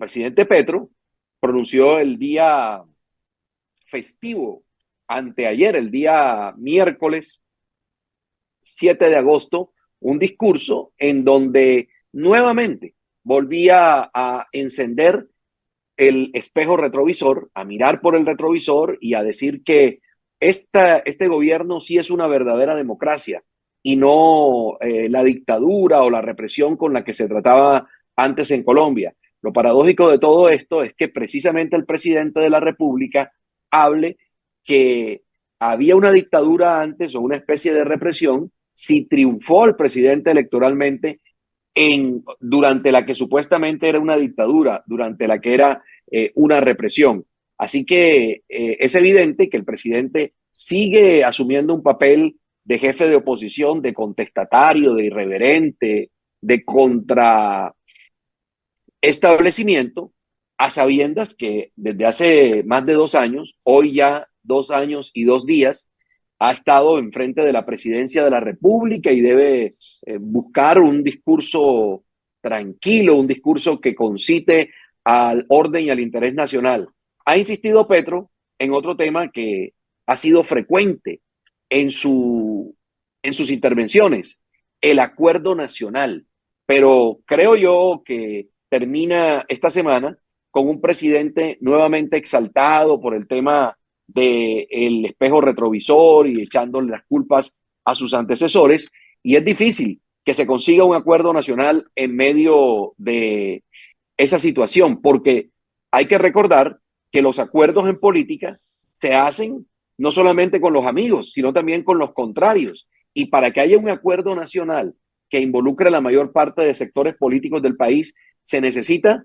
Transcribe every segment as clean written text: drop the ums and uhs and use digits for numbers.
presidente Petro pronunció el día festivo, anteayer, el día miércoles 7 de agosto, un discurso en donde nuevamente volvía a encender el espejo retrovisor, a mirar por el retrovisor y a decir que este gobierno sí es una verdadera democracia y no la dictadura o la represión con la que se trataba antes en Colombia. Lo paradójico de todo esto es que precisamente el presidente de la República hable que había una dictadura antes o una especie de represión si triunfó el presidente electoralmente durante la que supuestamente era una dictadura, durante la que era una represión. Así que es evidente que el presidente sigue asumiendo un papel de jefe de oposición, de contestatario, de irreverente, de contraestablecimiento, a sabiendas que desde hace más de 2 años, hoy ya 2 años y 2 días, ha estado enfrente de la presidencia de la República y debe buscar un discurso tranquilo, un discurso que concite al orden y al interés nacional. Ha insistido Petro en otro tema que ha sido frecuente en, en sus intervenciones, el acuerdo nacional. Pero creo yo que termina esta semana con un presidente nuevamente exaltado por el tema del espejo retrovisor y echándole las culpas a sus antecesores. Y es difícil que se consiga un acuerdo nacional en medio de esa situación, porque hay que recordar que los acuerdos en política se hacen no solamente con los amigos, sino también con los contrarios. Y para que haya un acuerdo nacional que involucre a la mayor parte de sectores políticos del país, se necesita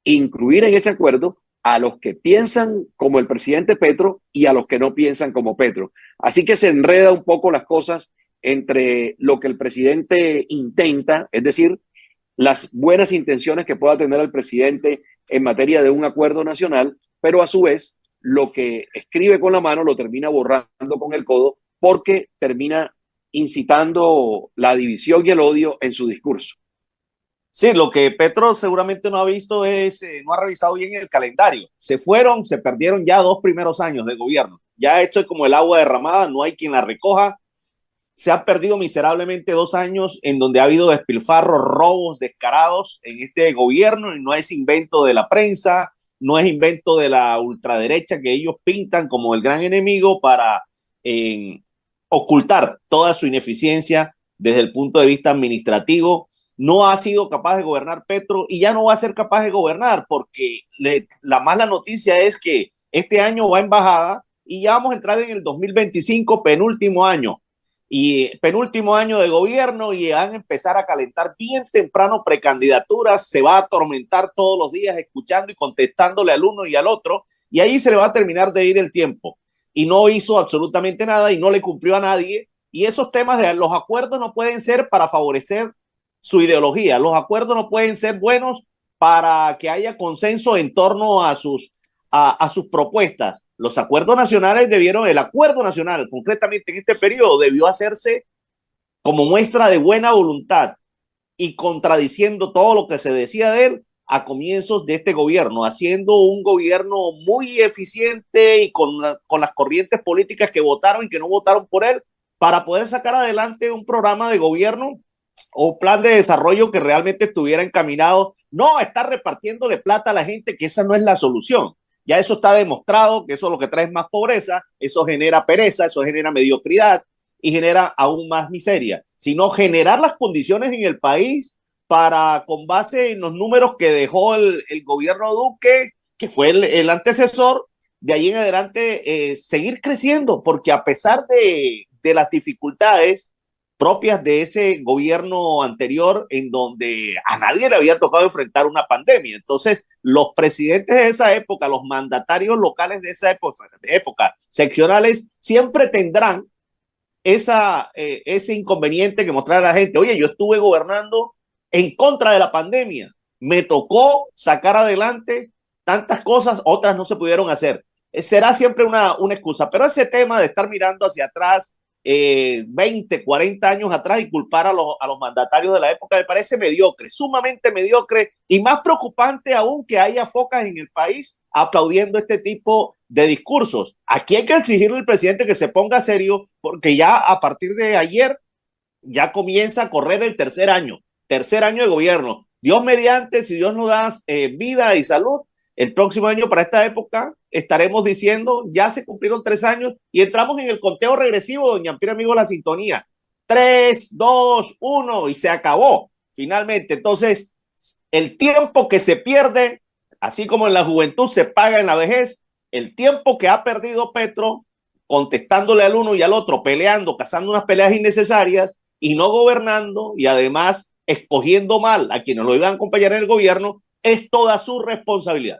incluir en ese acuerdo a los que piensan como el presidente Petro y a los que no piensan como Petro. Así que se enreda un poco las cosas entre lo que el presidente intenta, es decir, las buenas intenciones que pueda tener el presidente en materia de un acuerdo nacional, pero a su vez lo que escribe con la mano lo termina borrando con el codo porque termina incitando la división y el odio en su discurso. Sí, lo que Petro seguramente no ha visto es, no ha revisado bien el calendario. Se perdieron ya 2 primeros años de gobierno. Ya esto es como el agua derramada, no hay quien la recoja. Se han perdido miserablemente 2 años en donde ha habido despilfarros, robos descarados en este gobierno y no es invento de la prensa, no es invento de la ultraderecha que ellos pintan como el gran enemigo para eh, ocultar toda su ineficiencia desde el punto de vista administrativo. No ha sido capaz de gobernar Petro y ya no va a ser capaz de gobernar porque la mala noticia es que este año va en bajada y ya vamos a entrar en el 2025, penúltimo año y penúltimo año de gobierno y van a empezar a calentar bien temprano precandidaturas, se va a atormentar todos los días escuchando y contestándole al uno y al otro y ahí se le va a terminar de ir el tiempo y no hizo absolutamente nada y no le cumplió a nadie y esos temas de los acuerdos no pueden ser para favorecer su ideología, los acuerdos no pueden ser buenos para que haya consenso en torno a sus propuestas. Los acuerdos nacionales el acuerdo nacional, concretamente en este periodo, debió hacerse como muestra de buena voluntad y contradiciendo todo lo que se decía de él a comienzos de este gobierno, haciendo un gobierno muy eficiente y con las corrientes políticas que votaron y que no votaron por él, para poder sacar adelante un programa de gobierno o plan de desarrollo que realmente estuviera encaminado, no a estar repartiéndole plata a la gente, que esa no es la solución. Ya eso está demostrado, que eso lo que trae es más pobreza, eso genera pereza, eso genera mediocridad y genera aún más miseria, sino generar las condiciones en el país para, con base en los números que dejó el gobierno Duque, que fue el antecesor, de ahí en adelante seguir creciendo, porque a pesar de las dificultades propias de ese gobierno anterior en donde a nadie le había tocado enfrentar una pandemia. Entonces, los presidentes de esa época, los mandatarios locales de esa época seccionales, siempre tendrán ese inconveniente que mostrar a la gente. Oye, yo estuve gobernando en contra de la pandemia, me tocó sacar adelante tantas cosas, otras no se pudieron hacer. Será siempre una excusa, pero ese tema de estar mirando hacia atrás 20, 40 años atrás y culpar a los mandatarios de la época me parece mediocre, sumamente mediocre, y más preocupante aún que haya focas en el país aplaudiendo este tipo de discursos. Aquí hay que exigirle al presidente que se ponga serio, porque ya a partir de ayer ya comienza a correr el tercer año de gobierno. Dios mediante, si Dios nos da vida y salud, el próximo año para esta época estaremos diciendo, ya se cumplieron 3 años y entramos en el conteo regresivo, doña Ampira, amigo, la sintonía. 3, 2, 1 y se acabó finalmente. Entonces, el tiempo que se pierde, así como en la juventud se paga en la vejez, el tiempo que ha perdido Petro contestándole al uno y al otro, peleando, cazando unas peleas innecesarias y no gobernando, y además escogiendo mal a quienes lo iban a acompañar en el gobierno, es toda su responsabilidad.